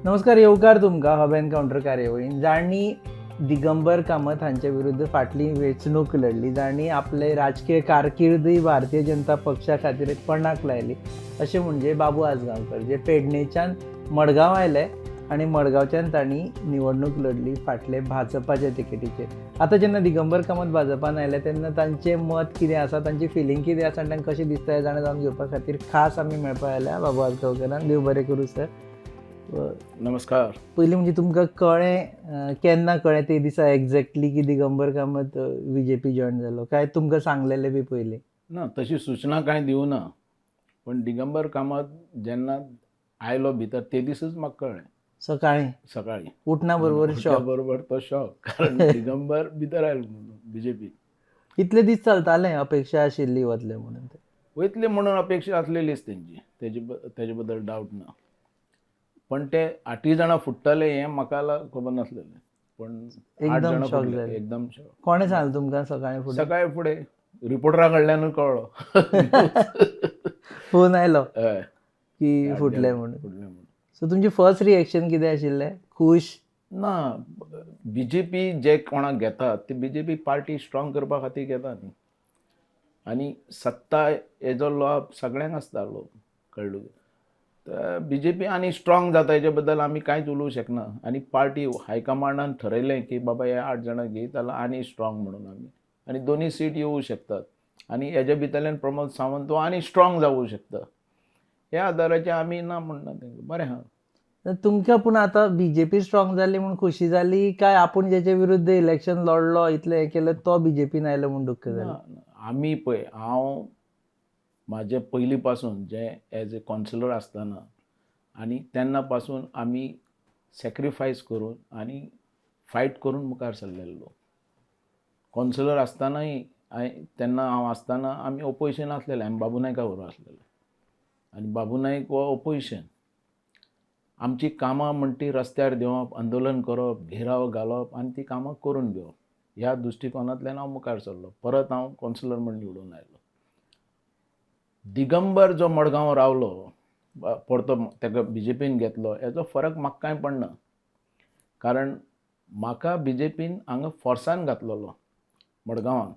नमस्कार, येवकार तुमकां हब एनकाउंटर कार्यावळीन जाणी दिगंबर कामत हांचे विरुद्ध फाटली वेंचणूक लढली, जाणी आपले राजकीय कारकिर्दी भारतीय जनता पक्षा खातीर पणाक लायली, अशें म्हणजे बाबू आजगांवकर, जे पेडणेच्यान मडगांव आयले आनी मडगांवच्यान तांणी निवडणूक लढली फाटले भाजपाच्या तिकेटीचेर. आतां जेन्ना दिगंबर कामत भाजपान आयले तेन्ना तांचें मत कितें आसा, तांची फिलींग कितें आसा आनी तांकां कशें दिसता हें जाणा जावन घेवपा खातीर खास आमी मेळपा आयल्या बाबू आजगांवकरांक. देव बरें करूं सर. नमस्कार. पयलीं म्हणजे तुमकां कळ्ळें केन्ना कळ्ळें ते दिसा एग्जॅक्टली की दिगंबर कामत बीजेपी जॉयन जालो, काय तुमकां सांगलेलें बी पयलीं? ना, तशी सूचना कांय दिवना, पण दिगंबर कामत जेन्ना आयलो भितर ते दिसच म्हाका कळ्ळें. सकाळी उठना बरोबर शॉक. बरोबर तो शॉक, कारण दिगंबर भितर आयलो म्हणून बीजेपी. कितले दीस चलतालें अपेक्षा आशिल्ली वतले म्हणून ते? वयतले म्हणून अपेक्षा आसलेलीच तेंची, तेजे बद्दल डावट ना. पण ते 8 जाणां फुट्टले हें म्हाका खबर नासलेलें, पण 8 एकदम जाणां शॉक फुटले, जाले. एकदम शॉक. कोणें सांगलें तुमकां सकाळीं फुडें? सकाळी फुडें रिपोर्टरा कडल्यानूच कळ्ळो. फोन आयलो हय, की फुटले म्हणून. फुटले म्हणून. सो तुमचें फर्स्ट रिएक्शन कितें आशिल्लें? खूश? ना, बीजेपी जे कोणाक घेतात ते बीजेपी पार्टी स्ट्रॉंग करपा खातीर घेता न्ही, आनी सत्ता हेजो लाभ सगळ्यांक आसतालो, कळ्ळें. तर बीजेपी आनी स्ट्रॉंग जाता हेजे बद्दल आमी कांयच उलोवंक शकना, आनी पार्टी हायकमांडान ठरयलें की बाबा हे 8 जाणां घेयत जाल्यार आनी स्ट्रॉंग म्हणून आमी, आनी 2 सीट येवूं शकतात, आनी हेजे भितरल्यान प्रमोद सावंत तो आनी स्ट्रॉंग जावूं शकता. ह्या आदाराचेर आमी ना म्हणना तेंकां, बरें आहा. तुमकां पूण आतां बीजेपी स्ट्रॉंग जाली म्हूण खुशी जाली, काय आपूण जेचे विरुद्ध इलेक्शन लढलो इतलें हें केलें तो बीजेपीन आयलो म्हूण दुख्ख जालें? ना, आमी पळय, हांव म्हाजे पयलीं पासून जे एज ए कावन्सिलर आसतना आनी तेन्ना पासून आमी सॅक्रिफायस करून आनी फायट करून मुखार सरलेलो. कावन्सिलर आसतनाय तेन्ना हांव आसतना आमी ऑपोजिशन आसलेले, आमी बाबू नायका बरोबर आसलेले, आनी बाबू नायक हो ऑपोजिशन. आमची कामां म्हणटा ती रस्त्यार देंवप, आंदोलन करप, घेराव घालप आनी ती कामां करून घेवप, ह्या दृश्टिकोनांतल्यान हांव मुखार सरलो. परत हांव कावन्सिलर म्हूण निवडून आयलो. दिगंबर जो मडगांव रावलो, परतो ताका बीजेपीन घेतलो, हेजो फरक म्हाका कांय पडना, कारण म्हाका बीजेपीन हांगा फोर्सान घातलेलो मडगांवान,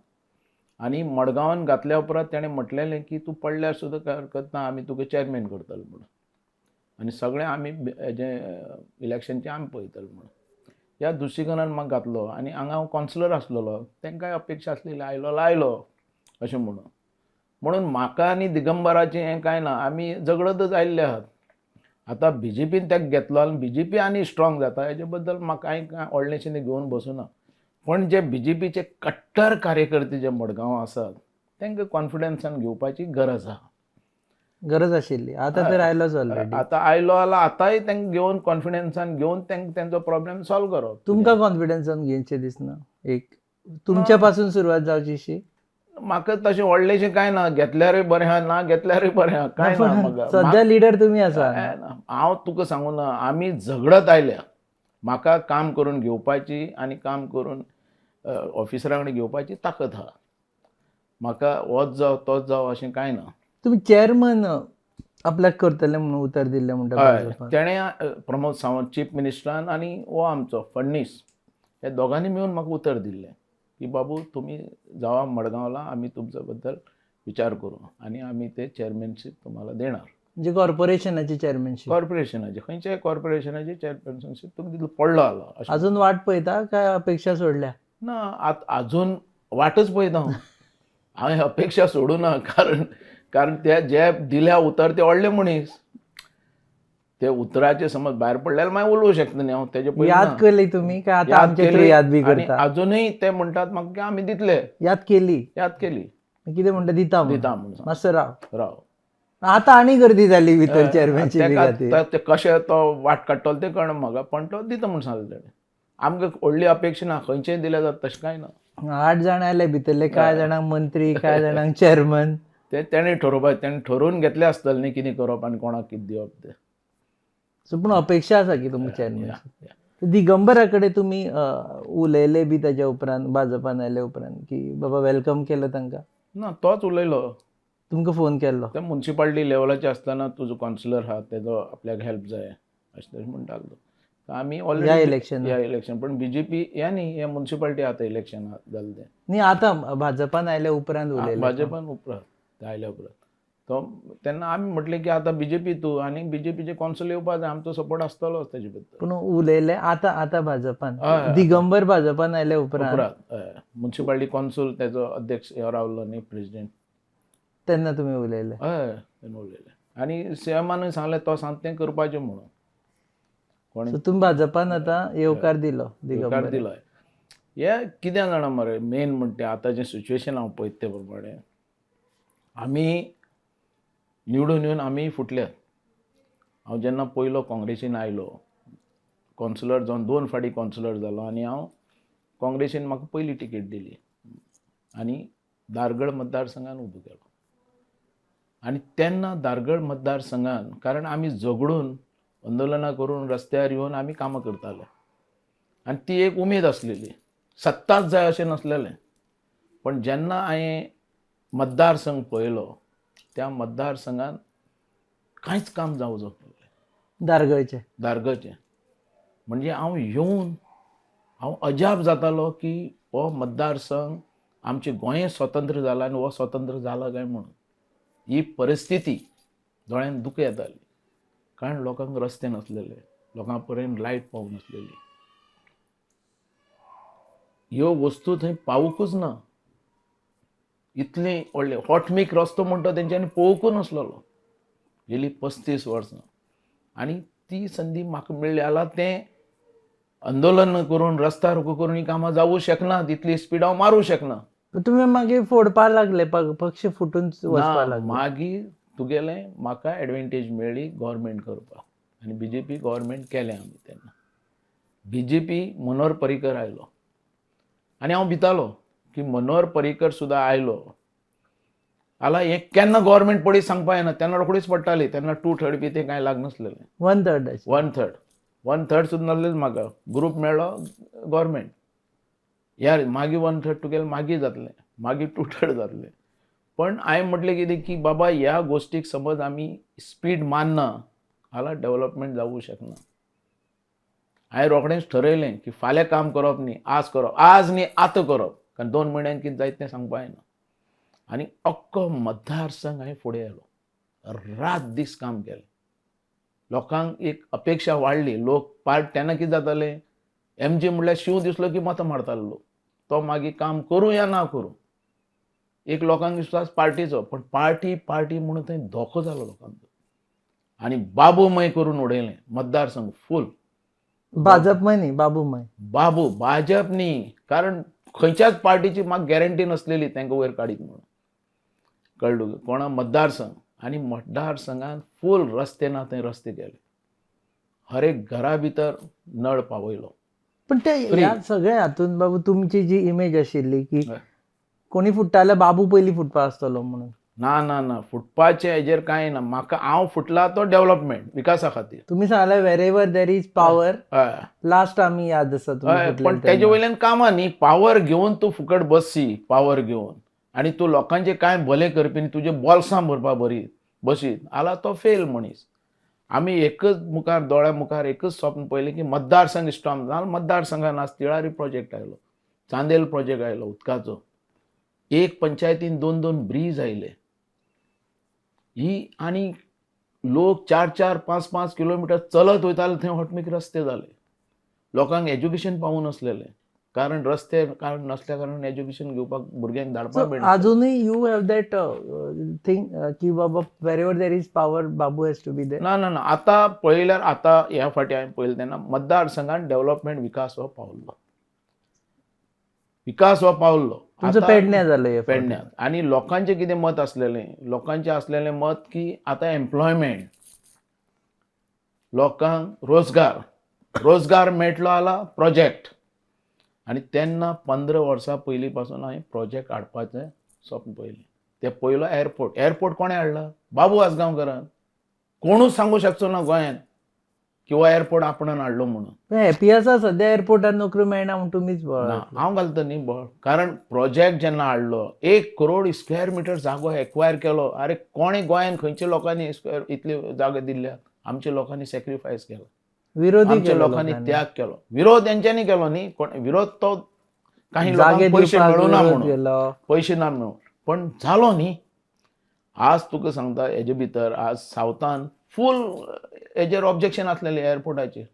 आनी मडगांवान घातल्या उपरांत ताणें म्हटलेलें की तूं पडल्यार सुद्दां कांय हरकत ना, आमी तुका चॅरमॅन करतले म्हणून, आनी सगळें आमी हेजें इलेक्शनचें आमी पळयतले म्हणून. ह्या दृश्टिकोनान म्हाका घातलो, आनी हांगा हांव कावन्सिलर आसलेलो, तांकांय अपेक्षा आसलेली आयलो अशें म्हणून म्हाका आनी दिगंबराचें हें कांय ना, आमी झगडतच आयिल्ले आहात. आतां बीजेपीन ताका घेतलो आनी बीजेपी आनी स्ट्रॉंग जाता हेजे बद्दल म्हाका कांय व्हडलेशें घेवन बसूना, पण जे बीजेपीचे कट्टर कार्यकर्ते जे मडगांव आसात तांकां कॉन्फिडन्सान घेवपाची गरज आहा. गरज आशिल्ली, आतां तर आयलोच ऑलरेडी. आतां आयलो जाल्यार आतांय तांकां घेवन कॉन्फिडन्सान घेवन तेंचो प्रॉब्लेम सॉल्व करप. तुमकां कॉन्फिडन्सान घेवचें दिसना? एक तुमच्या पासून सुरवात जावचीशी? म्हाका तशें व्हडलेशें कांय ना, घेतल्यारूय बरें आहा, ना घेतल्यारूय बरें आहा, कांय ना म्हाका. सद्या लिडर तुमी आसा. हांव तुका सांगू ना, आमी झगडत आयल्या. म्हाका काम करून घेवपाची आनी काम करून ऑफिसरा कडेन घेवपाची ताकद आहा. म्हाका होच जाव तोच जाव अशें कांय ना. तुमी चॅरमन आपल्याक करतले म्हणून उतर दिल्लें म्हणटा. तेणें प्रमोद सावंत चीफ मिनिस्टरान आनी हो आमचो फडणीस हे दोगांनी मेळून म्हाका उतर दिल्लें की बाबू तुमी जावा मडगांवला, आमी तुमच्या बद्दल विचार करूं आनी आमी ते चॅरमॅनशीप तुम्हाला देणार. म्हणजे कॉर्पोरेशनाची चॅरमॅनशीप? कॉर्पोरेशनाची, खंयच्याय कॉर्पोरेशनाची चॅरमॅनशीप तुमकां दितलो पडलो आलो. अजून वाट पळयता काय अपेक्षा सोडल्या? ना, अजून वाटच पळयता हांवें अपेक्षा सोडूं ना, कारण ते जे दिल्या उतर ते व्हडले मनीस, ते उतराचे समज भायर पडल्यार मागीर उलोवंक शकना न्ही हांव तेजे पयलीं. याद केली तुमी काय आतां आमचे थ्रू याद बी आनी करता? अजूनय ते म्हणटात म्हाका की आमी दितले. याद केली? याद केली. कितें म्हणटा? दिता म्हणून. मातसो राव. राव. आतां आनी गर्दी जाली भितर चॅरमॅनशिपी खातीर. ते कशें तो वाट काडटलो ते कळना म्हाका, पण तो दिता म्हणून सांगलें ताणें. आमकां व्हडली अपेक्षा ना, खंयचेंय दिलें जाता तशें कांय ना. 8 जाण आयले भितरले, कांय जाणांक मंत्री, कांय जाणांक चॅरमन. ते तेणें ठरोवपाचें, तेणें ठरोवन घेतलें आसतलें न्ही कितें करप आनी कोणाक कितें दिवप तें. सो पूण अपेक्षा आसा की तुमकां चॅरमन? दिगंबरा कडेन तुमी उलयले बी ताच्या उपरांत, भाजपान आयल्या उपरांत, की बाबा वेलकम केलं तांकां? ना, तोच उलयलो. तुमकां फोन केल्लो? ते म्युन्सिपालिटी लेवलाचेर आसतना तुजो कावन्सिलर आहा, तेजो आपल्याक हेल्प जाय, अशें तशें म्हणटालो. आमी ह्या ऑलरेडी इलेक्शन ह्या इलेक्शन पण बीजेपी ह्या न्ही हे म्युन्सिपालिटी आतां इलेक्शन जालें तें न्ही आतां भाजपान आयल्या उपरांत उलयले भाजपान उपरांत ते आयल्या उपरांत तो तेन्ना आमी म्हटलें की आतां बीजेपी तूं आनी बीजेपीचे कॉन्सल येवपा जाय आमचो सपोर्ट आसतलोच तेजे भितर पूण उलयले आतां भाजपान हय, दिगंबर भाजपान आयल्या उपरांत उपरांत म्युन्सिपालिटी कॉन्सल तेजो अध्यक्ष हो रावलो न्ही प्रेसिडेंट तेन्ना तुमी उलयले तेन्ना उलयलें आनी सीएमानूय सांगलें तो सांगता तें करपाचें म्हणून कोणी सो तुमी भाजपान आतां येवकार दिलो दिगंबर दिगंबर दिलोय हे कितें जाणा मरे मेन म्हणटा तें आतांचें सिच्युएशन हांव पळयता ते प्रमाणे आमी निवडून येवन आमी फुटल्यात. हांव जेन्ना पयलो काँग्रेसीन आयलो कॉन्सलर जावन 2 फावटी कॉन्सलर जालो आनी हांव काँग्रेसीन म्हाका पयली टिकेट दिली आनी दारगळ मतदारसंघान उबो केलो आनी तेन्ना दारगळ मतदारसंघान कारण आमी झगडून आंदोलनां करून रस्त्यार येवन आमी कामां करताले आनी ती एक उमेद आसलेली सत्ताच जाय अशें नसलेलें. पण जेन्ना हांवें मतदारसंघ पळयलो त्या मतदारसंघान कांयच काम जावंक ना दारगळचें म्हणजे हांव येवन हांव अजाप जातालो की हो मतदारसंघ आमचे गोंय स्वतंत्र जालां आनी हो स्वतंत्र जाला काय म्हणून ही परिस्थिती दोळ्यान दुख येताली कारण लोकांक रस्ते नासलेले लोकां पर्यंत लायट पावूंक नासलेली ह्यो वस्तू थंय पावूंकूच ना. इतले व्हडले हॉटमीक रस्तो म्हणटा तेंच्यांनी पळोवंकूच नासलेलो गेली 35 वर्सां आनी ती संदी म्हाका मेळ्ळी जाल्यार तें आंदोलन करून रस्ता रोको करून ही कामां जावूं शकनात इतली स्पीड हांव मारूं शकना. तुमी मागीर फोडपा लागले पक्ष फुटून वचपा लागले. मागीर तुगेलें म्हाका एडवांटेज मेळ्ळी गव्हर्मेंट करपाक आनी बीजेपी गव्हर्मेंट केलें आमी तेन्ना बीजेपी मनोहर पर्रीकर आयलो आनी हांव भितालो की मनोहर पर्रीकर सुद्दां आयलो जाल्यार हें केन्ना गव्हर्मेंट पडीत सांगपा येना तेन्ना रोखडीच पडटाली तेन्ना 2/3 बी तें कांय लागनासलेलें 1/3 1/3 सुद्दां नासलें म्हाका ग्रूप मेळ्ळो गव्हर्मेंट यार मागीर 1/3 तुगेलें मागीर जातलें मागीर 2/3 जातलें. पण हांवें म्हटलें कितें की बाबा ह्या गोश्टीक समज आमी स्पीड मारना जाल्यार डेव्हलपमेंट जावूं शकना. हांवें रोखडेंच ठरयलें की फाल्यां काम करप न्ही आज करप आज न्ही आतां करप कारण 2 म्हयन्यान कितें जायत तें सांगपा येना. आनी अख्खो मतदारसंघ हांवें फुडें व्हेलो रात दीस काम केलें. लोकांक एक अपेक्षा वाडली लोक तेन्ना कितें जातालें MG म्हणल्यार शिव दिसलो की मतां मारतालो लोक तो मागीर काम करूं या ना करूं एक लोकांक विश्वास पार्टीचो पण पार्टी म्हणून थंय धोको जालो लोकांचो आनी बाबूमय करून उडयलें मतदारसंघ फूल. भाजपमय न्ही भाजप न्ही कारण खंयच्याच पार्टीची म्हाका गॅरंटी नसलेली तांकां वयर काडीत म्हणून कळ्ळें कोणा मतदारसंघ आनी मतदारसंघान फूल रस्ते ना थंय रस्ते केले हर एक घरा भितर नळ पावयलो. पण ते ह्या सगळ्या हातून बाबू तुमची जी इमेज आशिल्ली की कोणी फुट्टा जाल्यार बाबू पयलीं फुटपा आसतलो म्हणून ना फुटपाचें हेजेर कांय ना म्हाका हांव फुटला तो डेव्हलपमेंट विकासा खातीर. तुमी सांगलें wherever there is power last आमी याद आसा पण तेजे वयल्यान कामां न्ही पावर घेवन तूं फुकट बसशी पावर घेवन आनी तूं लोकांचें कांय भलें करपी न्ही तुजे बोल्सां भरपा बरी बशीत जाल्यार तो फेल मनीस. आमी एकच मुखार दोळ्या मुखार एकच स्वप्न पयलें की मतदारसंघ स्ट्रॉंग जाल्यार मतदारसंघान आज तिळारी प्रोजेक्ट आयलो चांदेल प्रोजेक्ट आयलो उदकाचो एक पंचायतीन 2-2 ब्रीज आयले ही आनी लोक 4-4 5-5 किलोमिटर चलत वयताले थंय हॉटमीक रस्ते जाले. लोकांक एज्युकेशन पावूं नासलेलें कारण रस्ते कारण नसल्या कारणान एज्युकेशन घेवपाक भुरग्यांक धाडपाक मेळना. अजूनय यू हॅव दॅट थिंग की बाबा वेरेवर देर इज पावर बाबू हॅज टू बी देर. ना आतां पळयल्यार आतां ह्या फावटी हांवें पळयलें तेन्ना मतदारसंघान डेव्हलपमेंट विकास हो पावल्लो पेडण्यां जालें पेडण्यात आनी लोकांचें कितें मत आसलेलें लोकांचें आसलेलें मत की आतां एम्प्लॉयमेंट लोकांक रोजगार मेळटलो जाल्यार प्रोजेक्ट आनी तेन्ना 15 वर्सां पयलीं पासून हांवें प्रोजेक्ट हाडपाचें स्वप्न पयलें. ते पयलो एअरपोर्ट कोणें हाडला बाबू आसगांवकरान कोणूच सांगूं शकचो ना गोंयांत की हो एअरपोर्ट आपणान हाडलो म्हणून. हॅपी आसा सद्या एअरपोर्टान नोकरी मेळना म्हूण तुमीच हांव घालता न्ही बळ कारण प्रोजेक्ट जेन्ना हाडलो 1 करोड स्क्वेअर मिटर जागो एक्वायर केलो अरे कोणें गोंयांत खंयच्या लोकांनी इतले जागे दिल्ल्यात आमच्या लोकांनी सॅक्रिफायस केला विरोधी आमच्या केलो लोकांनी लोकांनी. त्याग केलो. विरोध यांच्यानी केलो न्ही, विरोध तो काही जागे लोकांक पैसे दिवपाक मेळूना विरोध म्हणून, केलो. पैसे ना म्हणून, पण झालो न्ही. आज तुका सांगता हेजे भितर आज सावथान फूल हेजेर ऑब्जेक्शन आसलेलें एअरपोर्टाचेर,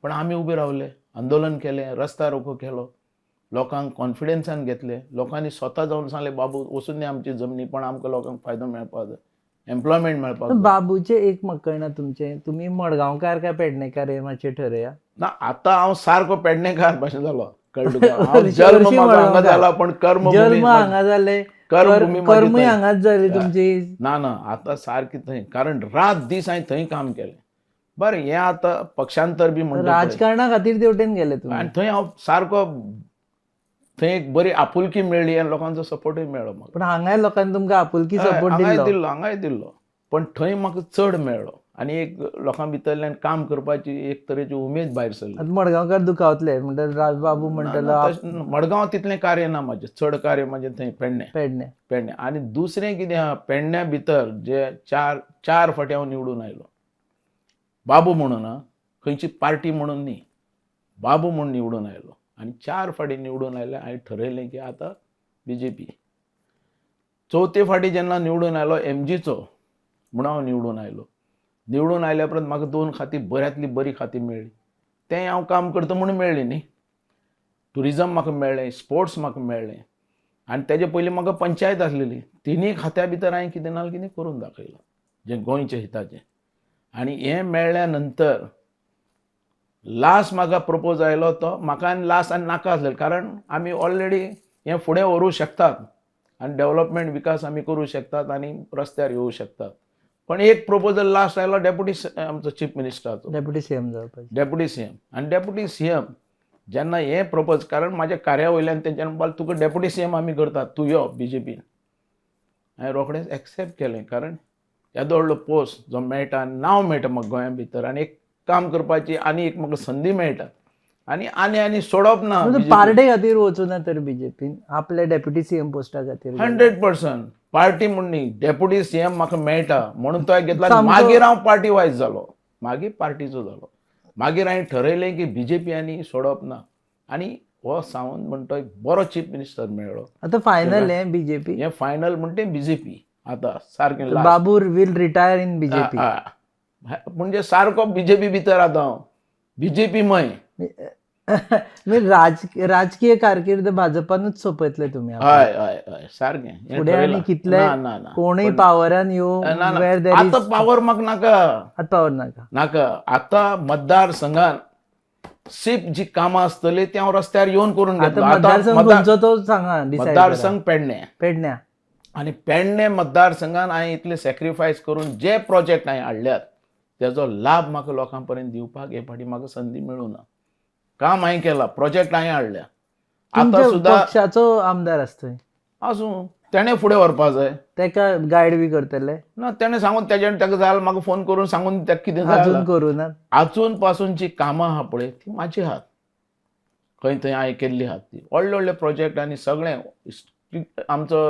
पण आमी उबे रावले, आंदोलन केलें, रस्ता रोको केलो, लोकांक कॉन्फिडन्सान घेतले, लोकांनी स्वता जावन सांगलें बाबू वचून दी आमची जमनी, पण आमकां लोकांक फायदो मेळपाक जाय, एम्प्लॉयमेंट मेळपाक पण जाय. बाबूचे एक म्हाका कळना तुमचे, तुमी मडगांवकार काय पेडणेकार हे मातशें ठरया. ना आतां हांव सारको पेडणेकार भशेन जालो, कळ्ळें तुका. हांव हरशीं जल्म म्हाका हांगा मडगांवकार. जाला, पण कर्मभूमी जल्म हांगा जाले, कर्मभूमी म्हाजी कर्मूय थंय. हांगाच जाली तुमची. ना ना आतां सारकी थंय, कारण रात दीस हांवें थंय काम केलें. बरें हें आतां पक्षांतर बी म्हणटा पळय, राजकारणा खातीर तेवटेन गेले आनी तुम्ही. थंय हांव सारको थंय एक बरी आपुलकी मेळ्ळी आनी लोकांचो सपोर्टूय मेळ्ळो म्हाका. पण हांगाय लोकांनी तुमकां आपुलकी सपोर्ट दिलो. हांगाय दिल्लो, पण थंय म्हाका चड मेळ्ळो आनी एक लोकां भितरल्यान काम करपाची एक तरेची उमेद भायर सरली. आतां मडगांवकार दुखावतले म्हणटा राजबाबू म्हणटलो मडगांव तितलें कार्य ना म्हाजें, चड कार्य म्हाजें थंय पेडणे. पेडणे. आनी दुसरें कितें आहा, पेडण्या भितर जे चार फावटी हांव निवडून आयलो, बाबू म्हणून, खंयची पार्टी म्हणून न्ही, बाबू म्हणून निवडून आयलो. आनी 4 फावटी निवडून आयले. हांवें ठरयलें की आतां BJP. चवथे फावटी जेन्ना निवडून आयलो MGचो म्हणून हांव निवडून आयलो. निवडून आयल्या उपरांत म्हाका 2 खातीं बऱ्यांतली बरी खातीं मेळ्ळी. तें हांव काम करता म्हणून मेळ्ळी न्ही. टुरिजम म्हाका मेळ्ळें, स्पोर्ट्स म्हाका मेळ्ळें, आनी तेजे पयलीं म्हाका पंचायत आसलेली. तिनूय खात्या भितर हांवें कितें ना कितें करून दाखयलां जें गोंयच्या हिताचें. आनी हें मेळ्ळ्या नंतर लास्ट म्हाका प्रपोज आयलो तो म्हाका आनी लास्ट आनी नाका आसलें, कारण आमी ऑलरेडी हें फुडें व्हरूंक शकतात आनी डेव्हलपमेंट विकास आमी करूं शकतात आनी रस्त्यार येवं शकतात. पण एक प्रपोजल लास्ट आयलो डेप्युटी आमचो चीफ मिनिस्टराचो, डेप्युटी सीएम जावपाचे. Deputy CM. आनी डेप्युटी सीएम जेन्ना हें प्रपोज, कारण म्हाज्या कार्या वयल्यान तेंच्यानी म्हणपाक तुका डेप्युटी सीएम आमी करतात, तूं यो BJPन. हांवें रोखडेंच एक्सेप्ट केलें, कारण येदो व्हडलो पोस्ट जो मेळटा, नांव मेळटा म्हाका गोंया भितर, आनी एक काम करपाची आनी एक म्हाका संदी मेळटा, आनी सोडप ना. पार्टे खातीर वचूना तर BJPन आपल्या डेप्युटी सीएम पोस्टा खातीर. 100% पार्टी म्हूण न्ही, डेप्युटी सीएम म्हाका मेळटा म्हणून तो घेतला. सामको- मागीर हांव पार्टी वायज जालो, मागीर पार्टीचो जालो. मागीर हांवें ठरयलें की BJP आनी सोडप ना. आनी हो सावंत म्हणटा बरो चीफ मिनिस्टर मेळ्ळो. आतां फायनल हें BJP. हें फायनल म्हणटा BJP. आतां सारकें last. Babu will retire in BJP. म्हणजे सारको BJP भितर आतां हांव BJPमय. राजकीय कारकीर्द भाजपानूच सोंपयतले तुमी. हय हय हय सारकें. हें फुडें आनी ठरयलां. कितले ना, ना, ना. कोणूय पावरान येवं, ना, ना. where there is- आतां पावर म्हाका नाका. आतां पावर नाका. नाका. आतां मतदारसंघान सीप जी कामां आसतली ती हांव रस्त्यार येवन करून आतां घेतलो. मतदारसंघ खंयचो तो सांगा. मतदारसंघ पेडणे. पेडण्या. आनी पेडणे मतदारसंघान हांवें इतले सॅक्रिफायस करून जे प्रोजेक्ट हांवें हाडल्यात तेजो लाभ म्हाका लोकां पर्यंत दिवपाक हे फावटी म्हाका संदी मेळूं ना. काम हांवें केलां, प्रोजेक्ट हांवें हाडल्या. आतां तुमच्या सुद्दां पक्षाचो आमदार आसता आसूं तेणें फुडें व्हरपा जाय तेका गायड बी करतले. ना. तेणें सांगून तेज्यान ताका जाय म्हाका फोन करून सांगून ताका कितें जाय अजून करूं ना. आजून पासून जी कामां आहा पळय ती म्हाजी आहात. खंय थंय हांवें केल्ली आहात ती व्हडले व्हडले प्रोजेक्ट. आनी सगळें आमचो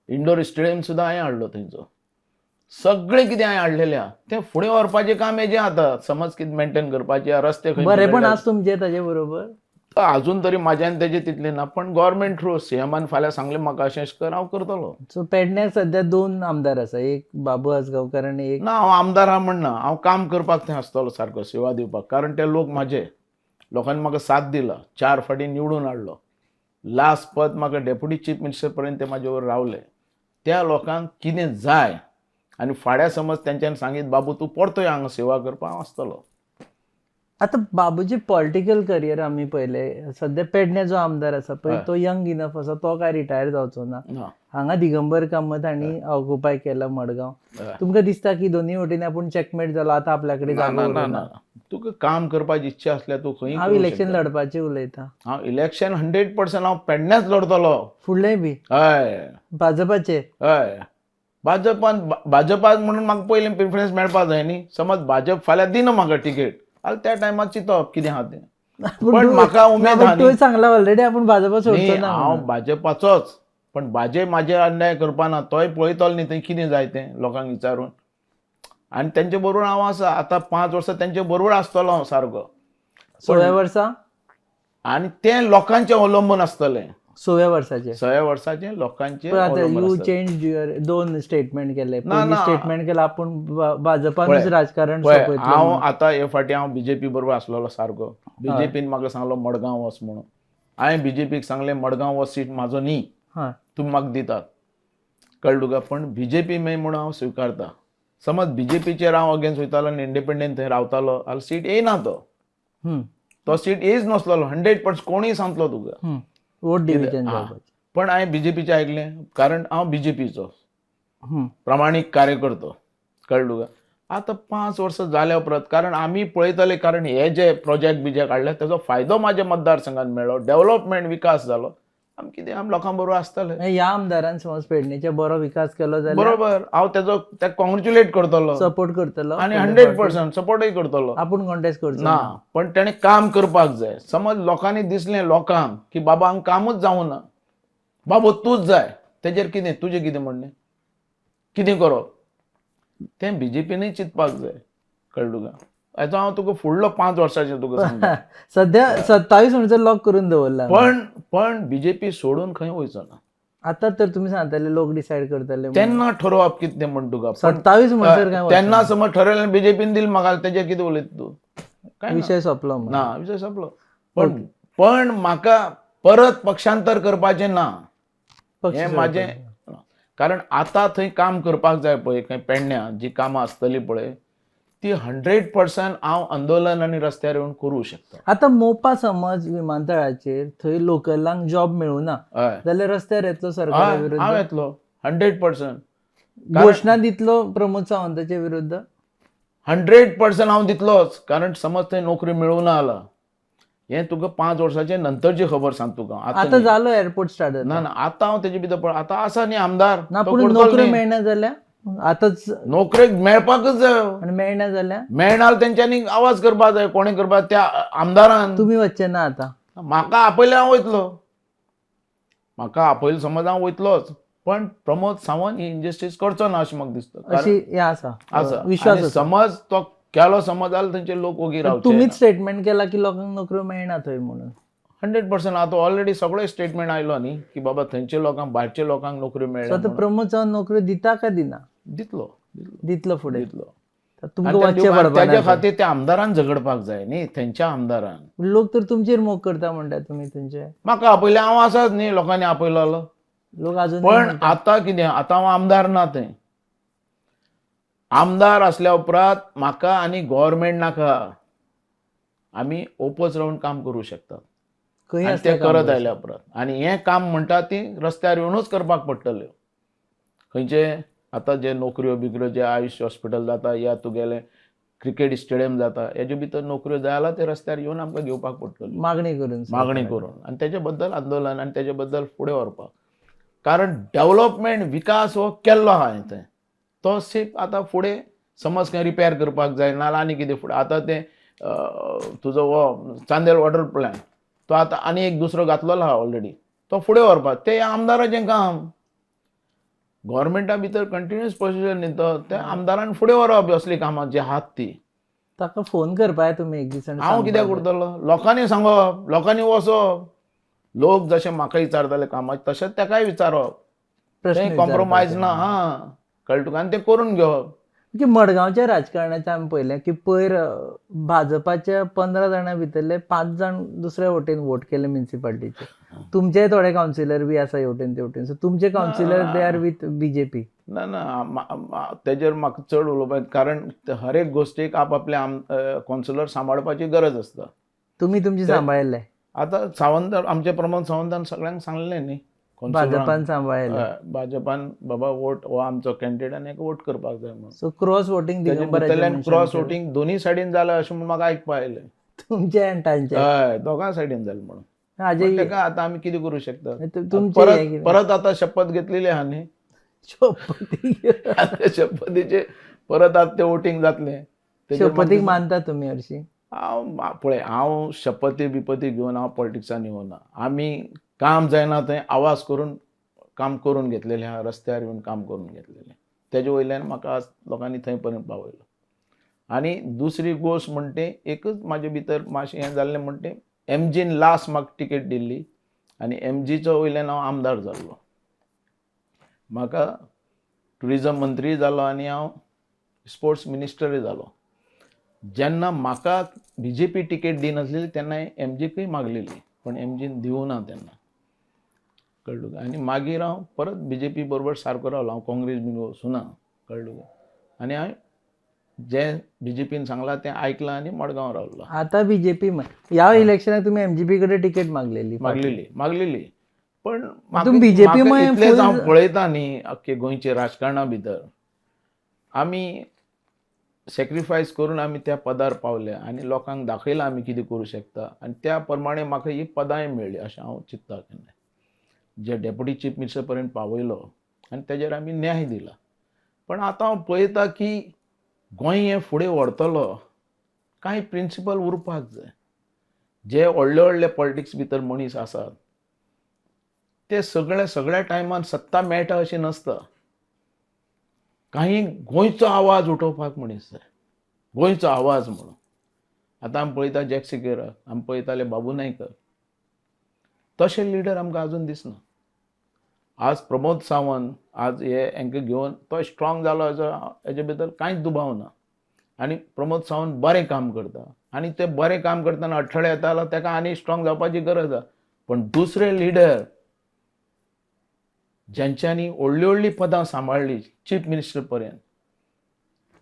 इंडोर स्टेडियम सुद्दां हांवें हाडलो थंयचो. सगळें कितें हांवें हाडलेलें आहा तें फुडें व्हरपाचें काम हेजें आतां. समज कितें मेंटेन करपाचें रस्ते खंय बरें पण आज तुमचे ताजे बरोबर. अजून तरी म्हाज्यान तेजें तितलें ना, पण गव्हर्मेंट थ्रू सीएमान फाल्यां सांगलें म्हाका अशें कर हांव करतलो. सो पेडण्याक सध्या 2 आमदार आसा, एक बाबू आसगांवकर आनी एक. ना हांव आमदार आहा म्हणना, हांव काम करपाक थंय आसतलो सारको, सेवा दिवपाक. कारण ते लोक म्हाजे, लोकांनी म्हाका साथ दिला, 4 फावटी निवडून हाडलो. लास्ट पद म्हाका डेप्युटी चीफ मिनिस्टर पर्यंत ते म्हाजे वर रावले. त्या लोकांक कितें जाय आनी फाल्यां समज तेंच्यांनी सांगीत बाबू तूं परतोय हांगा सेवा करपाक, हांव आसतलो. आतां बाबूजी पॉलिटिकल करियर आमी पळयलें. सध्या पेडणे जो आमदार आसा पळय तो यंग इनफ आसा, तो काय रिटायर जावचो ना. हांगा दिगंबर कामत हांणी ऑक्युपाय केला मडगांव. तुमकां दिसता की दोनूय वटेन आपूण चॅकमेट जालो, आतां आपल्या कडेन जागो उरना? तुका काम करपाची इच्छा आसल्यार तूं खंय. हांव इलेक्शन लडपाचें उलयतां. हांव इलेक्शन 100% हांव पेडण्याच लढतलो. फुडलें बी हय भाजपाचे. हय भाजपाक म्हणून म्हाका पयलीं प्रिफरन्स मेळपा जाय न्ही. समज भाजप फाल्यां दिना म्हाका टिकेट, जाल्यार त्या टायमार चिंतप कितें आहा तें. पण म्हाका उमेद आहा तूं सांगला ऑलरेडी आपूण भाजपा सोडचो ना. हांव भाजपाचोच, पण भाजप म्हाजे अन्याय करपाना. तोय पळयतलो न्ही थंय कितें जाय तें लोकांक विचारून. आनी तेंचे बरोबर हांव आसा. आतां 5 वर्सां तेंचे बरोबर आसतलो हांव सारको. 16 वर्सां आनी तें लोकांचें अवलंबून आसतलें. 16 वर्साचे 6 वर्साचें लोकांचें पण आता अवलंबून यू आसतलें. चेंज युअर 2 स्टेटमेंट केले. ना, पयलीं ना. स्टेटमेंट केला आपूण भाजपानूच पळय, राजकारण पळय, सोंपयतलो हांव म्हणून. आतां हे फाटी हांव बीजेपी बरोबर आसलेलो सारको. बीजेपीन म्हाका सांगलो मडगांव वच म्हणून. हांवें बीजेपीक सांगलें मडगांव हो सीट म्हाजो न्ही, हय तुमी म्हाका दितात. कळ्ळें तुका. पण बीजेपी मेन म्हणून हांव स्विकारता. समज बीजेपीचेर हांव अगेन्स्ट वयतालो आनी इंडिपेंडंट थंय रावतालो जाल्यार सीट येयना तो. हम्म, तो सीट येयच नासलो 100%. कोणीय सांगतलो तुका. हम्म. वोट डिव्हिजन हा. जावपाचें. पण हांवें बीजेपीचें आयकलें कारण हांव बीजेपीचो हम्म. प्रामाणीक कार्यकर्तो. कळ्ळें तुका. आतां 5 वर्सां जाल्या उपरांत कारण आमी पळयतले कारण हे जे प्रोजेक्ट बिजेक्ट हाडले तेजो फायदो म्हाज्या मतदारसंघात मेळ्ळो. डेव्हलपमेंट विकास जालो. आमी कितें आमी लोकां बरोबर आसतले. ह्या आमदारान समज पेडणेचे बरो विकास केलो जाल्यार बरोबर. हांव तेजो ताका कॉंग्रॅच्युलेट करतलो सपोर्ट करतलो आनी 100% सपोर्टूय करतलो. आपूण कॉन्टेस्ट करचो ना, पण तेणें काम करपाक जाय. समज लोकांनी दिसलें लोकांक की बाबा हांगा कामूच जावना, बाबा तूंच जाय, तेजेर कितें तुजें कितें म्हणणें? कितें करप? तें बीजेपीनूय चिंतपाक जाय. कळ्ळें तुका. हेचो हांव तुका फुडलो 5 वर्साचें तुका सांगता. सध्या 27 म्हणसर लॉक करून दवरला. पण बीजेपी सोडून खंय वयचो ना. आता तर तुम्ही सांगताले लोक डिसायड करतले तेन्ना ठरोवप कितें तें म्हण तुका. 27 म्हणसर काय तेन्ना समज ठरयलें बीजेपीन दिलें म्हाका तेजेर कितें उलयता तूं? काय विषय सोंपलो मग. ना, विशय सोंपलो. पण म्हाका परत पक्षांतर करपाचें ना. हें म्हाजें. कारण आतां थंय काम करपाक जाय पळय खंय पेडण्यां जी कामां आसतलीं पळय ती 100% हांव आंदोलन आनी रस्त्यार येवन करूं शकता. आता मोपा समज विमानतळाचेर थंय लोकलांक जॉब मेळूना हय, जाल्यार रस्त्यार येतलो सरकारा हांव विरुद्ध. येतलो 100%. घोशणा दितलो प्रमोद सावंताचे विरुद्ध. 100% हांव दितलोच. कारण समज थंय नोकरी मेळूना जाल्यार हें तुका 5 वर्साचे नंतरची खबर सांग तुका. आता जालो एअरपोर्ट स्टार्ट ना ना, आतां हांव तेजे भितर पळय आतां आसा न्ही आमदार. ना तो पूण करतलो नोकऱ्यो न्ही. मेळना जाल्यार आतांच नोकरेक मेळपाकच जायो. आनी मेळना जाल्यार मेळना तेंच्यांनी आवाज करपाक जाय. कोणें करपाक त्या आमदारान. तुमी वचचे ना आतां. म्हाका आपयल्यार हांव वयतलो. म्हाका आपयलो समज हांव वयतलोच. पण प्रमोद सावंत ही इनजस्टीस करचो ना अशें म्हाका दिसता. अशी हें आसा आसा. विश्वास आनी आसा. समज तो केलो समज जाल्यार थंयचे लोक ओगी रावचे. तुमीच स्टेटमेंट केला की लोकांक नोकऱ्यो मेळना थंय म्हणून. 100% आतां ऑलरेडी सगळे स्टेटमेंट आयलो न्ही की बाबा थंयचे लोकांक भायरच्या लोकांक नोकऱ्यो सो मेळ्ळ्या आतां प्रमोद सावंत नोकऱ्यो दिता काय दिना? दितलो. दितलो फुडें. दितलो. तुमकां वचचें पडपाना. तेज्या खातीर त्या आमदारान झगडपाक जाय न्ही थंयच्या आमदारान. लोक तर तुमचेर मोग करता म्हणटा तुमी थंयचे. म्हाका आपयलें हांव आसाच न्ही लोकांनी आपयलो. लोक अजून पण आतां कितें आतां हांव आमदार ना थंय. आमदार आसल्या उपरांत म्हाका आनी गव्हर्मेंट नाका. आमी ओपोज रावन काम करूं शकतात. खंय आनी ते करत आयल्या उपरांत. आनी हें काम म्हणटा ती रस्त्यार येवनूच करपाक पडटलें. खंयचे आतां जे नोकऱ्यो बिकऱ्यो जे आयुश हॉस्पिटल जाता या तुगेलें क्रिकेट स्टेडियम जाता हेजे भितर नोकऱ्यो जाय जाल्यार ते रस्त्यार येवन आमकां घेवपाक पडटल्यो. मागणी करून. मागणी करून. आनी तेजे बद्दल आंदोलन आनी तेजे बद्दल फुडें व्हरपाक. कारण डेव्हलपमेंट विकास हो केल्लो आहा हांवें थंय. तो सिर्फ आतां फुडें समज खंय रिपेर करपाक जाय नाल्यार आनी कितें फुडें आतां तें तुजो हो चांदेल वॉटर प्लांट तो आतां आनी एक दुसरो घातलेलो आहा ऑलरेडी. तो फुडें व्हरपाक तें आमदाराचें काम. गव्हर्मेंटा भितर कंटिन्युअस प्रोसिजर न्ही तो त्या आमदारान फुडें व्हरप असलीं कामां जी आहात ती. ताका फोन करपाक तुमी एक दीस. हांव कित्याक करतलो? लोकांनी सांगप, लोकांनी वचप. लोक जशे म्हाका विचारताले कामाचें तशेंच तेकाय विचारप. तें कॉम्प्रोमायज ना. हां, कळ्ळें तुका. आनी तें करून घेवप. की मडगांवच्या राजकारणाचें आमी पळयलें की पयर भाजपाच्या 15 जाणां भितरले 5 जाण दुसऱ्या वटेन वोट केले म्युनिसिपालिटीचे. तुमचे थोडे कावन्सिलर बी आसा हेवटेन तेवटेन. सो तुमचे councillor they are with BJP. ना ना, तेजेर म्हाका चड उलोवपाक कारण हर एक गोश्टीक आपआपल्या कावन्सिलर सांबाळपाची गरज आसता. तुमी तुमची सांबाळिल्ले. आतां सावंत आमचे प्रमोद सावंतान सगळ्यांक सांगलें न्ही. भाजपान सांबाळिल्ले. भाजपान बाबा वोट हो आमचो कॅन्डिडेट आनी हेका वोट करपाक जाय म्हणून. सो क्रॉस वोटींग दिगंबराच्यान क्रॉस वोटींग दोनूय सायडीन जालें अशें म्हणून म्हाका आयकपा आयलें. तुमचे आनी तांचे. हय, दोगां सायडीन जालें म्हणून. तेका आतां आमी कितें करूं शकतात? परत आतां शपथ घेतलेली आहा न्ही. शपथीचे परत आतां तें वोटींग जातलें. शपथीक मानता तुमी हरशीं? हांव शपथी बिपथी घेवन हांव पॉलिटिक्सान येवना. आमी काम जायना थंय आवाज करून काम करून घेतलेलें आहा. रस्त्यार येवन काम करून घेतलेलें. तेजे वयल्यान म्हाका आज लोकांनी थंय पर्यंत पावयलो. आनी दुसरी गोश्ट म्हणटे एकच म्हाजे भितर मातशें हें जाल्लें म्हणटे एमजीन लास्ट म्हाका टिकेट दिल्ली आनी एमजीचो वयल्यान हांव आमदार जाल्लो. म्हाका ट्युरिजम मंत्री जालो आनी हांव स्पोर्ट्स मिनिस्टरूय जालो. जेन्ना म्हाका BJP टिकेट दिनासलेली तेन्ना एमजीकूय मागलेली पण एमजीन दिवं ना तेन्ना, कळ्ळें तुका. आनी मागीर हांव परत BJP बरोबर सारको रावलो. हांव काँग्रेस बीन वचूना, कळ्ळें तुका. आनी हांवें जें BJPन सांगलां तें आयकलां आनी मडगांव रावलो. आता बीजेपी ह्या इलेक्शनाक तुम्ही MGP कडे टिकेट मागलेली. मागलेली पण तुम्ही BJP मुळे इतलेंच हांव पळयता न्ही अख्खे गोंयचे राजकारणा भितर आमी सॅक्रिफायस करून आमी त्या पदार पावले आनी लोकांक दाखयलां आमी कितें करूं शकता आनी त्या प्रमाणे म्हाका ही पदांय मेळ्ळी अशें हांव चिंत्ता. केन्ना जे डेप्युटी चीफ मिनिस्टर पर्यंत पावयलो आनी तेजेर आमी न्याय दिला. पण आतां हांव पळयता की गोंय हें फुडें व्हरतलो कांय प्रिंसिपल उरपाक जाय. जे व्हडले व्हडले पॉलिटिक्स भितर मनीस आसात ते सगळ्या टायमान सत्ता मेळटा अशें नसता. काही गोंयचो आवाज उठोवपाक मनीस जाय, गोंयचो आवाज म्हणून. आतां आमी पळयता जॅक सिक्वेराक, आमी पळयताले बाबू नायकर, तशे लिडर आमकां आजून दिसना. आज प्रमोद सावंत आज हांकां घेवन तो स्ट्रॉंग जालो हेजे भितर कांयच दुबाव ना. आनी प्रमोद सावंत बरें काम करता आनी ते बरें काम करतना अडथळे येता जाल्यार ताका आनी स्ट्रॉंग जावपाची गरज आसा. पण दुसरे लिडर ज्यांच्यांनी व्हडलीं व्हडलीं पदां सांबाळ्ळी चीफ मिनिस्टर पर्यंत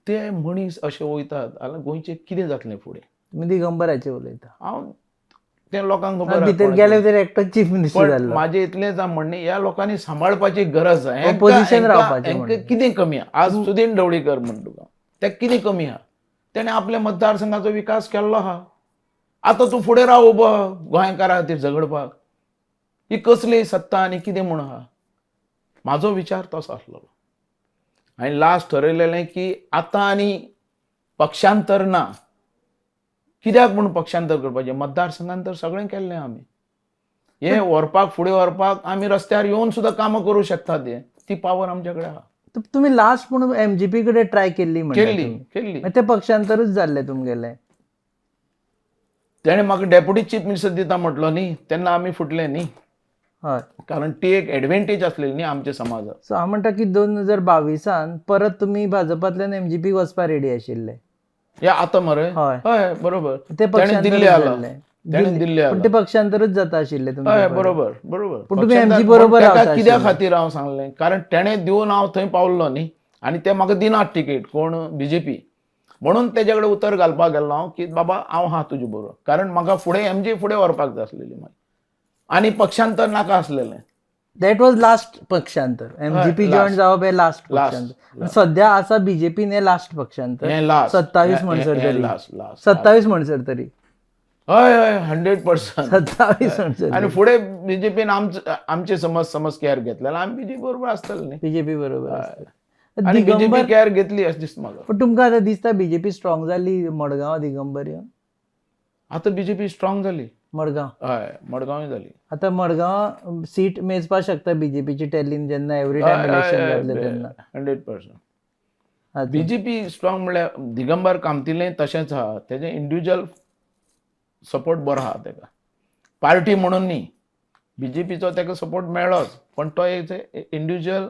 ते मनीस अशे वयतात जाल्यार गोंयचें कितें जातलें फुडें. तुम्ही दिगंबराचे उलयता. हांव तें लोकांक खबर भितर गेले तर एकटो चीफ मिनिस्टर जाल्लो. म्हाजें इतलेंच म्हणणें ह्या लोकांनी सांबाळपाची गरज आसा. Opposition रावपाचें हांकां कितें कमी आहा. आज सुदीन ढवळीकर म्हण तुका तें कितें कमी आहा. तेणें आपल्या मतदारसंघाचो विकास केल्लो आहा. आतां तूं फुडें राव उबो गोंयकारा खातीर झगडपाक. ही कसली सत्ता आनी कितें म्हूण आहा. म्हाजो विचार तसो आसलो. हांवें लास्ट ठरयलेलें की आतां आनी पक्षांतर ना. कित्याक म्हूण पक्षांतर करपाचें. मतदारसंघांत तर सगळें केल्लें आमी. हें व्हरपाक फुडें व्हरपाक आमी रस्त्यार येवन सुद्दां कामां करूं शकतात. ती पावर आमचे कडेन आहा. तुम्ही लास्ट म्हणून MGP कडे ट्राय केल्ली केल्ली. ते पक्षांतरूच जाल्ले तुमगेले. तेणें म्हाका डेप्युटी चीफ मिनिस्टर दिता म्हटलो न्ही तेन्ना आमी फुटले न्ही. हय. कारण ती एक एडवांटेज आसलेली न्ही आमच्या समाजाक. सो हांव म्हणटा की 2022 परत तुम्ही भाजपांतल्यान MGP वचपा रेडी आशिल्ले. हे आतां मरे. हय. हय बरोबर. ते तेणें दिल्ली आला. तेणें दिल्ली पण ते पक्षांतरूच जाता आशिल्ले तुमचे. हय बरोबर बरोबर. पण तुम्ही MG बरोबर रावता कित्या खातीर हांव सांगलें कारण तेणें दिवन हांव थंय पावल्लो न्ही आनी ते म्हाका दिनात टिकेट कोण BJP. म्हणून तेजे कडेन उतर घालपाक गेल्लो हांव की बाबा हांव आहा तुजे बरोबर. कारण म्हाका फुडें MG फुडें व्हरपाक जाय आसलेली मागीर आनी पक्षांतर नाका आसलेलें. दॅट वॉज लास्ट पक्षांतर. MGP जॉईन जावप हे लास्ट पक्षांतर. सध्या आसा BJP ने लास्ट पक्षांतर. 27 म्हणसर तरी. 27 म्हणसर तरी. हय हय 100%. 27 म्हणसर. आनी फुडें BJPन आमचे समज केअर घेतलेलो आमी BJP बरोबर आसतले न्ही. BJP बरोबर. आनी BJP केअर घेतली अशें दिसता म्हाका. पण तुमकां आतां दिसता BJP स्ट्रॉंग जाली मडगांव दिगंबर येवन. आतां BJP स्ट्रॉंग जाली. मडगांव. हय मडगांवय जाली. आतां मडगांव सीट मेजपाक शकता BJPची टॅलीन जेन्ना एवरी टायम इलेक्शन जातलें तेन्ना. 100%. BJP स्ट्रॉंग म्हणल्यार दिगंबर कामतिलें तशेंच आहा. तेजें इंडिव्हिज्युअल सपोर्ट बरो आहा तेका. पार्टी म्हणून न्ही. BJPचो तेका सपोर्ट मेळ्ळोच पण तो एक इंडिव्हिज्युअल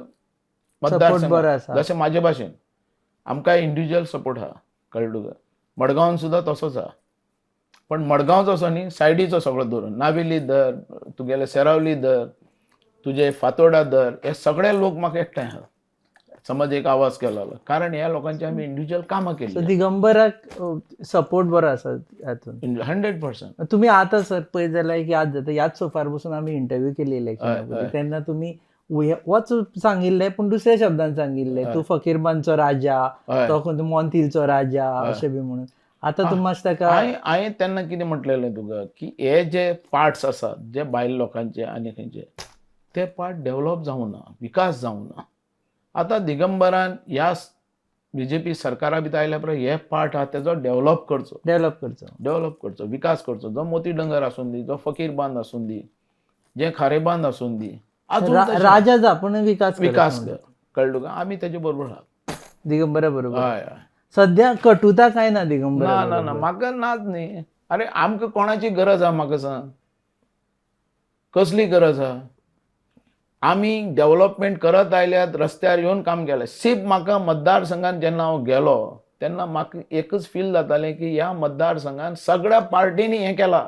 मतदारसंघ जशें म्हाजे भाशेन आमकां इंडिव्हिज्युअल सपोर्ट आहा. कळ्ळें तुका. मडगांवान सुद्दां तसोच आहा. पण मडगांवचो असो न्ही सायडीचो सगळो धरून नावेली धर तुगेले सेरावली धर तुजे फातोर्डा धर हे सगळे लोक म्हाका एकठांय आहा. समज एक आवाज केलो कारण ह्या लोकांची आमी इंडिव्हिज्युअल कामां केली. दिगंबराक सपोर्ट बरो आसा हातून. 100%. तुम्ही आता सर पळयत जाल्यार याद जाता याद सोफार बसून आमी इंटरव्यू केली इलेक्शना तेन्ना तुमी वच सांगिल्ले पण दुसऱ्या शब्दान सांगिल्ले तूं फकीरबानचो राजा तो मोंतिलचो राजा अशें बी म्हणून. आता तूं मातशें ताका हांवें तेन्ना कितें म्हटलेलें तुका की हे जे पार्ट्स आसात जे भायल्या लोकांचे आनी खंयचे ते पार्ट डेव्हलप जावं ना विकास जावं ना. आतां दिगंबरान ह्या BJP सरकारा भितर आयल्या उपरांत हे पार्ट आहा तेजो डेव्हलप करचो विकास करचो. जो मोती डंगर आसून दी जो फकीर बांद आसून दी जे खारे बांद आसून दी राजा जा पूण विकास कर. कळ्ळें तुका. आमी तेजे बरोबर आहात. दिगंबरा बरोबर हय हय सध्या कटुता काय ना दिगंबरा ना ना ना म्हाका नाच न्ही. अरे आमकां कोणाची गरज आहा म्हाका सांग, कसली गरज आहा? आमी डेव्हलपमेंट करत आयल्यात, रस्त्यार येवन काम केलें. सिर्फ म्हाका मतदारसंघात जेन्ना हांव गेलो तेन्ना म्हाका एकच फील जातालें की ह्या मतदारसंघात सगळ्या पार्टींनी हें केलां,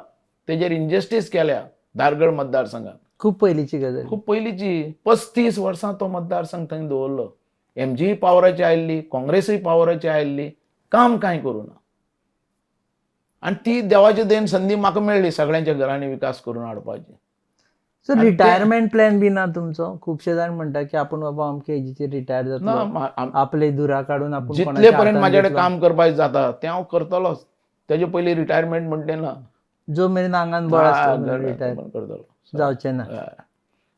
तेजेर इनजस्टीस केल्या धारगळ मतदारसंघात. खूप पहिलीची गजाल. खूप पयलींची 35 वर्सां तो मतदारसंघ थंय दवरलो. एमजीय पावराची आयिल्ली, काँग्रेसूय पावराची आयिल्ली, काम कांय करूं ना. आनी ती देवाचे दयेन संदी म्हाका मेळ्ळी सगळ्यांच्या घरांनी विकास करून हाडपाची. सर रिटायरमेंट प्लॅन बी ना तुमचो? खुबशे जाण म्हणटा की आपूण बाबा अमके एजीचेर रिटायर ना जातलो, आपले धुरा काडून आपूण जितले कोणाच्या पर्यंत हातान म्हाजे कडेन घेतलो. काम करपाचें जाता तें हांव करतलोच. तेजे पयलीं रिटायरमेंट म्हणटे ना. जो मेरेन आंगान बळ आसता रिटायर करतलो जावचें ना. हय.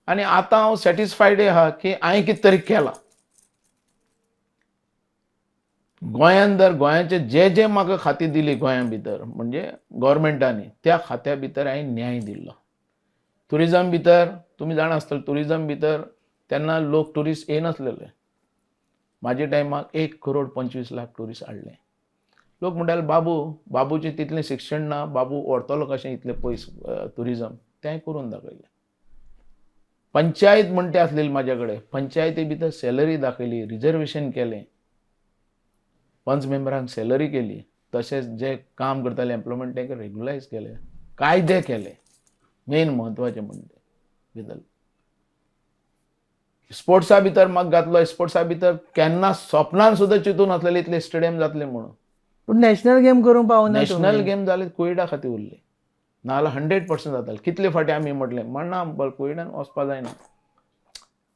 आनी आतां हांव सॅटिस्फायड आहा की हांवें कितें तरी केलां. गोंयांत जर गोंयाचे जे जे म्हाका खातीं दिलीं गोंया भितर म्हणजे गव्हर्मेंटांनी त्या खात्या भितर हांवें न्याय दिल्लो. टुरिजम भितर तुमी जाणा आसतले टुरिजम भितर तेन्ना लोक टुरिस्ट येनासलेले. म्हाजे टायमाक 1,25,00,000 टुरिस्ट हाडले. लोक म्हणटाले बाबूचें तितलें शिक्षण ना, बाबू व्हरतलो कशें इतलें पयस टुरिजम. तें करून दाखयलें. पंचायत म्हणटे आसलेली म्हाजे कडेन, पंचायती भितर सॅलरी दाखयली, रिजर्वेशन केलें, पंच मेंबरांक सॅलरी केली, तशेंच जे काम करताले एम्प्लॉयमेंट तांकां रेग्युलायज केले, कायदे केले, मेन म्हत्वाचें म्हणटे भितर. स्पोर्ट्सा भितर म्हाका घातलो. स्पोर्ट्सा भितर केन्ना स्वप्नान सुद्दां चिंतून नासलेलें इतले स्टेडियम जातले म्हणून. पूण नॅशनल गेम करूंक पावना नॅशनल गेम जाले कोयडा खातीर उरले, नाजाल्यार 100% जाताले. कितले फावटी आमी म्हटलें म्हणना कोयडान वचपा जायना.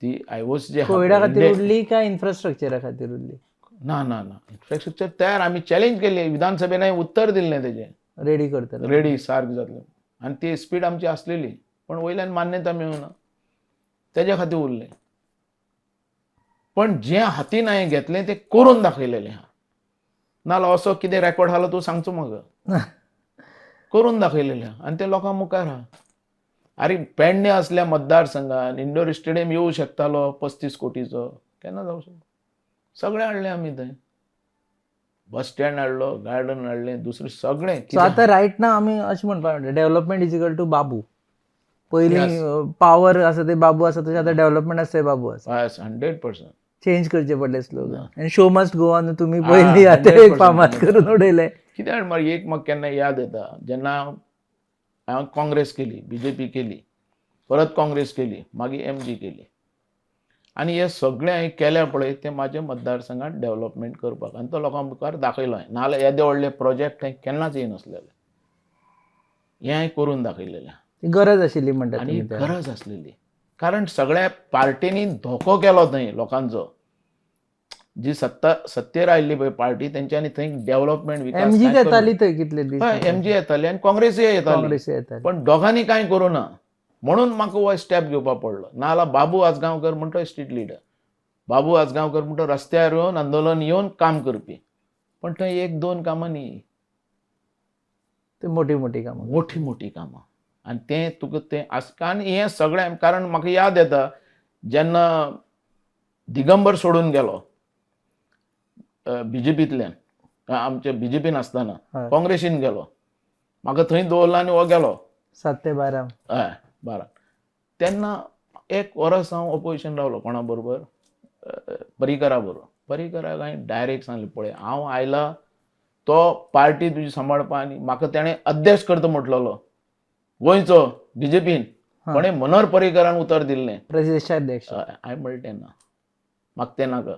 ती आयओस जे कोविडा खातीर उरली काय इन्फ्रास्ट्रक्चरा खातीर उरली? ना ना ना इन्फ्रास्ट्रक्चर तयार आमी चॅलेंज केले, विधानसभेन उत्तर दिल्लें तेजें रेडी करतले. रेडी सारकें जातलें. आनी ती स्पीड आमची आसलेली पण वयल्यान मान्यता मेळूना, तेज्या खातीर उरलें. पण जें हातीन हांवें घेतलें तें करून दाखयलेलें आहा. नाल्यार असो कितें रेकॉर्ड आसलो तूं सांगचो म्हाका. करून दाखयलेलें आहा आनी तें लोकां मुखार आहा. अरे पेडणे असल्या मतदारसंघान इंडोर स्टेडियम येवं शकतालो 35 कोटीचो, केन्ना जावं शकता. सगळें हाडलें आमी थंय. बस स्टँड हाडलो, गार्डन हाडलें, दुसरें सगळें. सो आतां रायट ना आमी अशें म्हणपाक डेव्हलपमेंट इज इक्वल टू बाबू. पयलीं पावर आसा ते बाबू आसा तशें आतां डेव्हलपमेंट आसा ते बाबू आसा. 100%. चेंज करचे पडले स्लोगन. आनी शो मस्ट गो ऑन तुमी पयलीं आतां एक फामाद करून उडयलें. कित्याक म्हाका एक म्हाका केन्ना याद येता जेन्ना हांवें काँग्रेस केली, बीजेपी केली, परत काँग्रेस केली, मागीर एमजी केली. आनी हे सगळें हांवें केल्या पळय तें म्हाज्या मतदारसंघात डेव्हलपमेंट करपाक आनी तो लोकां मुखार दाखयलो हांवें. नाल्यार येदे व्हडले प्रोजेक्ट थंय केन्नाच येयनासलेले. हें हांवें करून दाखयलेलें. गरज आशिल्ली म्हणटा आनी तुमी. गरज आसलेली कारण सगळ्या पार्टींनी धोको केलो थंय लोकांचो. जी सत्तेर आयिल्ली पळय पार्टी तेंच्यांनी थंय डेव्हलपमेंट विकास एमजी येताली थंय कितले दीस. एमजी येताली आनी काँग्रेसूय येताली. पण दोगांनी कांय करूं ना. म्हणून म्हाका हो स्टेप घेवपाक पडलो. नाल्यार बाबू आजगांवकर म्हणटा स्ट्रीट लिडर, बाबू आजगांवकर म्हणटा रस्त्यार येवन आंदोलन येवन काम करपी. पण थंय 1-2 कामां न्ही, ते मोठी मोठी कामां. मोठी मोठी कामां. आनी तें तुका तें आनी हें सगळें कारण म्हाका याद येता जेन्ना दिगंबर सोडून गेलो बीजेपींतल्यान, आमच्या बीजेपीन आसतना काँग्रेसीन गेलो, म्हाका थंय दवरलो आनी हो गेलो 7 ते 12. हय 12. तेन्ना 1 वर्स हांव ऑपोजिशन रावलो कोणा बरोबर, पर्रीकरा बरोबर. पर्रीकराक हांवें डायरेक्ट सांगलें पळय हांव आयला तो पार्टी तुजी सांबाळपा आनी म्हाका तेणें अध्यक्ष करता म्हटलेलो गोंयचो बीजेपीन, पण मनोहर पर्रीकरान उतर दिल्लें प्रदेशाध्यक्ष. हांवें म्हणलें तेन्ना म्हाका तें नाका.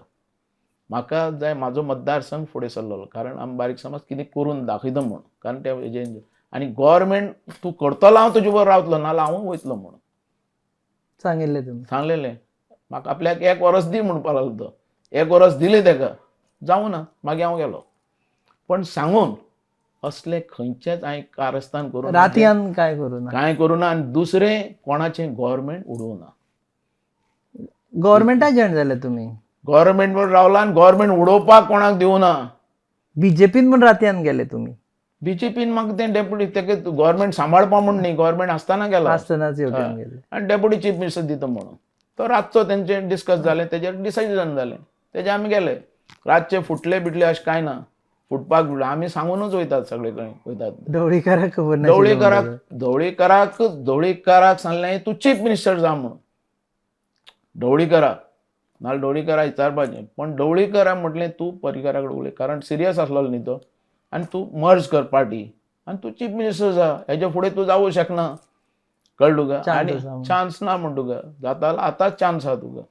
म्हाका जाय म्हाजो मतदारसंघ फुडें सरलेलो कारण आमी बारीक समज कितें करून दाखयता म्हूण. कारण त्या हेजेन आनी गव्हर्मेंट तूं करतलो हांव तुजे बरोबर रावतलो नाल्यार हांव वयतलो म्हणून सांगिल्लें तुमी. सांगलेलें. म्हाका आपल्याक 1 वर्स दी म्हणपा लागलो तो. 1 वर्स दिलें ताका, जावं ना, मागीर हांव गेलो. पण सांगून असलें खंयचेंच हांवें कारस्थान करून रातयान कांय करूं ना. कांय करूं ना आनी दुसरें कोणाचें गव्हर्मेंट उडोवं ना. गव्हर्मेंटात जॉयन जाले तुमी. गव्हर्मेंट बरोबर रावला आनी गव्हर्मेंट उडोवपाक कोणाक दिवना. बीजेपीन पण रातयान गेले तुमी. बीजेपीन म्हाका तें डेप्युटी तेका गव्हर्मेंट सांबाळपा म्हूण न्ही, गव्हर्मेंट आसतना गेला आसतनाच येवजण गेले. आनी डेप्युटी चीफ मिनिस्टर दिता म्हणून. तो रातचो तेंचें डिस्कस जालें, तेजेर डिसिजन जालें, तेजें आमी गेले. रातचे फुटले बिटले अशें कांय ना. फुटपाक आमी सांगूनच वयतात सगळे कडेन वयतात. ढवळीकाराक खबर नाशिल्लें ढवळीकाराक सांगलें तूं चीफ मिनिस्टर जा म्हणून. ढवळीकाराक नाल्यार ढवळीकाराक विचारपाचें. पण ढवळीकाराक म्हटलें तूं पर्रीकारा कडेन उलय, कारण सिरियस आसलो न्ही तो, आनी तूं मर्ज कर पार्टी आनी तूं चीफ मिनिस्टर जा. हेजे फुडें तूं जावूं शकना. कळ्ळें तुका. आनी चान्स ना म्हण तुका. जाता जाल्यार आतांच चान्स आहा तुका.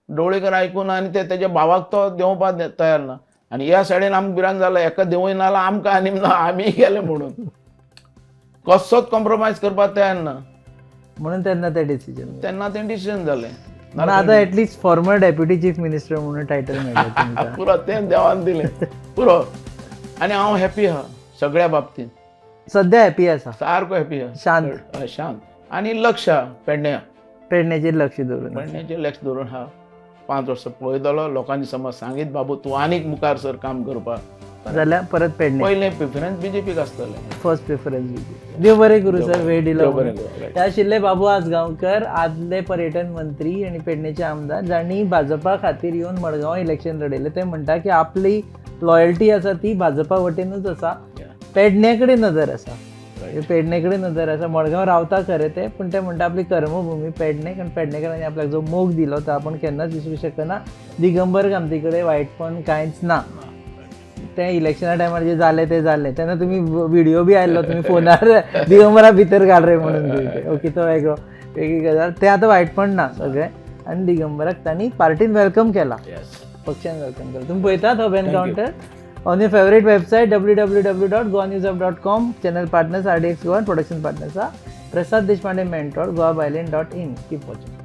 ढवळीकर आयकून आनी तेज्या भावाक तो देंवपाक तयार ना. आनी ह्या सायडीन आमकां भिरांत जालो, हेका देंवय ना जाल्यार आमकां आनी ना, आमी गेले म्हणून. कसोच कॉम्प्रोमायज करपाक तयार ना. म्हणून तेन्ना तें डिसिजन. तेन्ना तें डिसिजन जालें. आतां at least farmer deputy chief minister म्हणून टायटल मेळटा. पुरो तें देवान दिलें पुरो. आनी हांव हॅपी आहा सगळ्या बाबतींत. सद्या हॅपी आसा, सारको हॅपी आहा. शांत. शांत. आनी लक्ष आहा पेडण्या. पेडण्याचेर लक्ष दवरून. पेडण्याचेर लक्ष दवरून आहा. 5 वर्सां पळयतलो. लोकांनी समज सांगीत बाबू तूं आनीक मुखार सर काम करपाक जाल्यार परत पेडणे. पयलें प्रिफरन्स बीजेपीक आसतलें. First preference BJP. देव बरें करूं सर, वेळ दिलो. देव बरें करूं. ते आशिल्ले बाबू आसगांवकर, आदले पर्यटन मंत्री आनी पेडणेचे आमदार, जांणी भाजपा खातीर येवन मडगांव इलेक्शन लडयलें. ते म्हणटा की आपली लॉयल्टी आसा ती भाजपा वटेनूच आसा. पेडणे कडेन नदर आसा. पेडणे कडेन नदर आसा. मडगांव रावता खरें ते, पूण ते म्हणटा आपली कर्मभूमी पेडणे, कारण पेडणेकारांनी आपल्याक जो मोग दिलो तो आपण केन्नाच विसरूं शकना. दिगंबर कामती कडेन वायटपण कांयच ना. ते इलेक्शना टायमार जे जालें तें जालें. तेन्ना तुमी व्हिडिओ बी आयल्लो, तुमी फोनार दिगंबरा भितर घाल रे म्हणून. ओके, तो वेगळी गजाल. ते आतां वायटपण ना सगळें. आनी दिगंबराक तांणी पार्टीन वेलकम केला, पक्षान वेलकम केला. तुम्ही पळयतात hub encounter on your favourite website www.goanews.com. Channel partners RDX Goa, production partners Prasad Deshpande mentor, goabyline.in. Keep watching.